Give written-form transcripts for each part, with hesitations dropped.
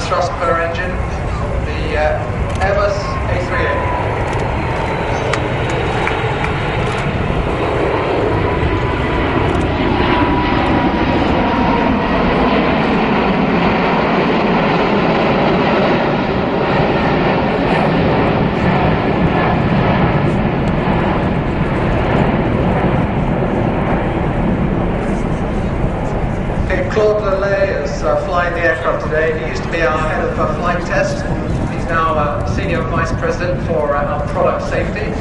thrust per engine, the Airbus A380. Claude Lelay is flying the aircraft today. He used to be our head of flight test. He's now senior vice president for our product safety.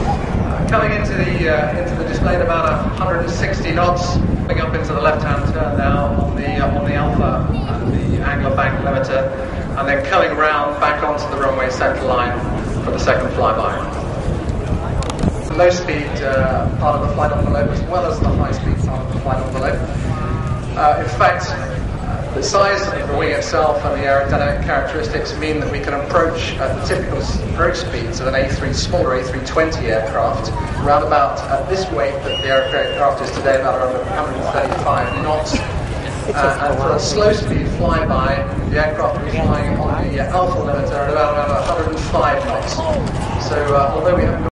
Coming into the display at about 160 knots, coming up into the left-hand turn now on the Alpha, the angle bank limiter, and then coming round back onto the runway centre line for the second flyby. The low-speed part of the flight envelope, as well as the high-speed part of the flight envelope. In fact, the size of the wing itself and the aerodynamic characteristics mean that we can approach at the typical approach speeds of an smaller A320 aircraft, around about at this weight that the aircraft is today, about 135 knots. And for a slow-speed flyby, the aircraft will be flying on the alpha limiter at about 105 knots. So although we haven't